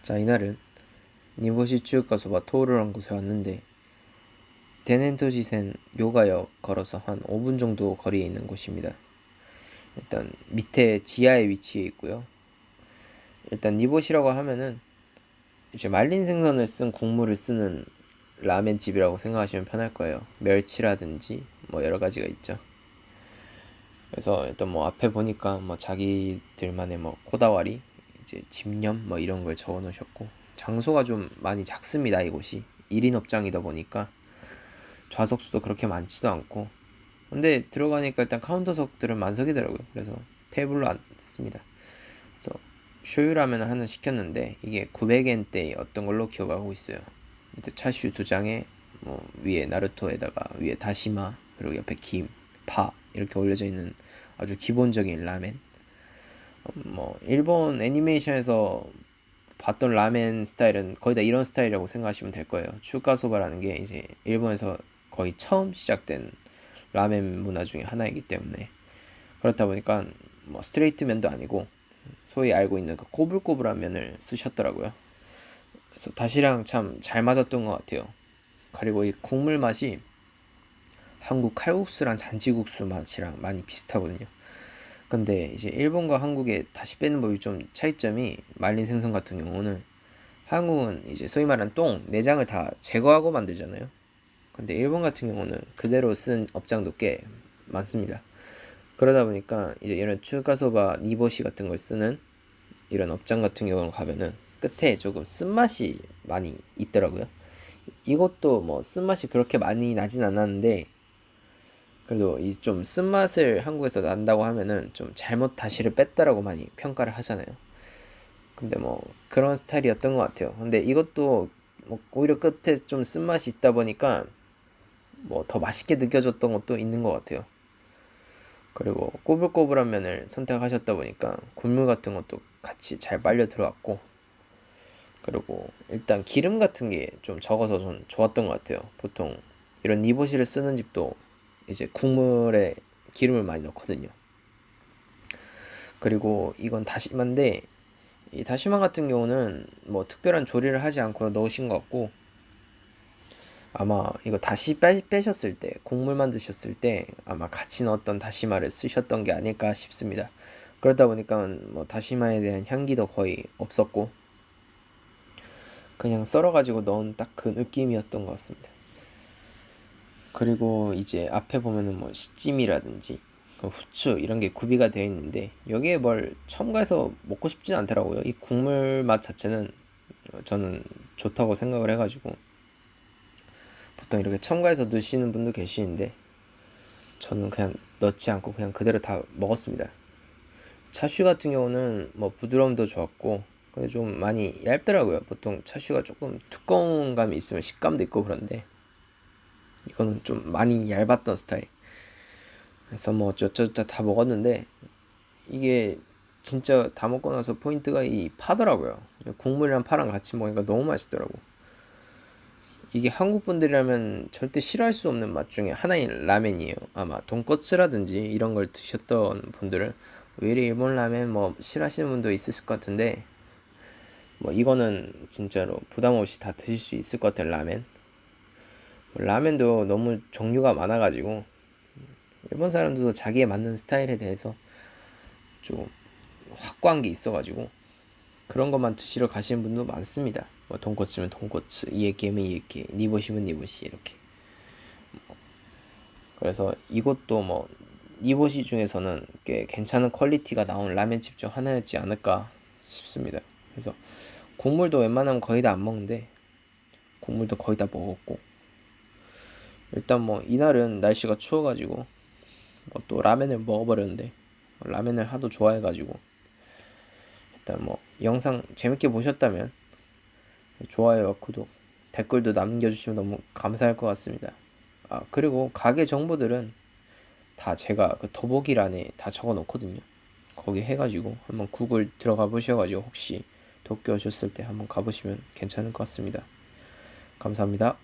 자, 이날은 니보시 츠유카소바 토우르란 곳에 왔는데 데넨토지센 요가역 걸어서 한 5분 정도 거리에 있는 곳입니다. 일단 밑에 지하에 위치해 있고요. 일단 니보시라고 하면은 이제 말린 생선을 쓴 국물을 쓰는 라멘집이라고 생각하시면 편할 거예요. 멸치라든지 뭐 여러 가지가 있죠. 그래서 일단 뭐 앞에 보니까 뭐 자기들만의 뭐 코다와리, 이제 집념 뭐 이런 걸 적어 놓으셨고, 장소가 좀 많이 작습니다. 이곳이 1인 업장이다 보니까 좌석수도 그렇게 많지도 않고, 근데 들어가니까 일단 카운터석들은 만석이더라고요. 그래서 테이블로 앉습니다. 그래서 쇼유라면 하나 시켰는데 이게 900엔대의 어떤 걸로 기억하고 있어요. 차슈 2장에 뭐 위에 나루토에다가 위에 다시마, 그리고 옆에 김, 파 이렇게 올려져 있는 아주 기본적인 라멘. 뭐 일본 애니메이션에서 봤던 라멘 스타일은 거의 다 이런 스타일이라고 생각하시면 될 거예요. 추가소바라는 게 이제 일본에서 거의 처음 시작된 라멘 문화 중에 하나이기 때문에, 그렇다 보니까 뭐 스트레이트 면도 아니고 소위 알고 있는 그 꼬불꼬불한 면을 쓰셨더라고요. 그래서 다시랑 참 잘 맞았던 것 같아요. 그리고 이 국물 맛이 한국 칼국수랑 잔치국수 맛이랑 많이 비슷하거든요. 근데 이제 일본과 한국의 다시 빼는 법이 좀 차이점이, 말린 생선 같은 경우는 한국은 이제 소위 말하는 똥, 내장을 다 제거하고 만들잖아요. 근데 일본 같은 경우는 그대로 쓴 업장도 꽤 많습니다. 그러다 보니까 이제 이런 추가소바 니보시 같은 걸 쓰는 이런 업장 같은 경우는 가면은 끝에 조금 쓴맛이 많이 있더라고요. 이것도 뭐 쓴맛이 그렇게 많이 나진 않았는데, 그래도 이 좀 쓴맛을 한국에서 난다고 하면은 좀 잘못 다시를 뺐다라고 많이 평가를 하잖아요. 근데 뭐 그런 스타일이었던 것 같아요. 근데 이것도 뭐 오히려 끝에 좀 쓴맛이 있다 보니까 뭐 더 맛있게 느껴졌던 것도 있는 것 같아요. 그리고 꼬불꼬불한 면을 선택하셨다 보니까 국물 같은 것도 같이 잘 빨려 들어갔고, 그리고 일단 기름 같은 게 좀 적어서 좀 좋았던 것 같아요. 보통 이런 니보시를 쓰는 집도 이제 국물에 기름을 많이 넣거든요. 그리고 이건 다시마인데, 이 다시마 같은 경우는 뭐 특별한 조리를 하지 않고 넣으신 것 같고, 아마 이거 다시 빼셨을 때, 국물만 드셨을 때 아마 같이 넣었던 다시마를 쓰셨던 게 아닐까 싶습니다. 그러다 보니까 뭐 다시마에 대한 향기도 거의 없었고, 그냥 썰어가지고 넣은 딱 그 느낌이었던 것 같습니다. 그리고 이제 앞에 보면은 뭐 시찜이라든지 그 후추 이런 게 구비가 되어 있는데, 여기에 뭘 첨가해서 먹고 싶진 않더라고요. 이 국물 맛 자체는 저는 좋다고 생각을 해가지고, 보통 이렇게 첨가해서 드시는 분도 계시는데 저는 그냥 넣지 않고 그냥 그대로 다 먹었습니다. 차슈 같은 경우는 뭐 부드러움도 좋았고, 근데 좀 많이 얇더라고요. 보통 차슈가 조금 두꺼운 감이 있으면 식감도 있고 그런데, 이거는 좀 많이 얇았던 스타일. 그래서 뭐 어쩌저쩌 다 먹었는데, 이게 진짜 다 먹고 나서 포인트가 이 파더라고요. 국물이랑 파랑 같이 먹으니까 너무 맛있더라고. 이게 한국 분들이라면 절대 싫어할 수 없는 맛 중에 하나인 라멘이에요. 아마 돈코츠라든지 이런 걸 드셨던 분들은 오히려 일본 라멘 뭐 싫어하시는 분도 있을 것 같은데, 뭐 이거는 진짜로 부담 없이 다 드실 수 있을 것 같아요. 라멘도 너무 종류가 많아가지고 일본 사람들도 자기에 맞는 스타일에 대해서 좀 확고한 게 있어가지고 그런 것만 드시러 가시는 분도 많습니다. 뭐 돈코츠면 돈코츠, 이에케면 이에케, 니보시면 니보시 이렇게. 그래서 이것도 뭐 니보시 중에서는 꽤 괜찮은 퀄리티가 나온 라멘집 중 하나였지 않을까 싶습니다. 그래서 국물도 웬만하면 거의 다 안 먹는데 국물도 거의 다 먹었고, 일단 뭐 이날은 날씨가 추워가지고 뭐또 라멘을 먹어버렸는데, 라멘을 하도 좋아해가지고 일단 뭐 영상 재밌게 보셨다면 좋아요와 구독, 댓글도 남겨주시면 너무 감사할 것 같습니다. 아, 그리고 가게 정보들은 다 제가 그 더보기란에 다 적어 놓거든요. 거기 해가지고 한번 구글 들어가 보셔가지고 혹시 도쿄 오셨을 때 한번 가보시면 괜찮을 것 같습니다. 감사합니다.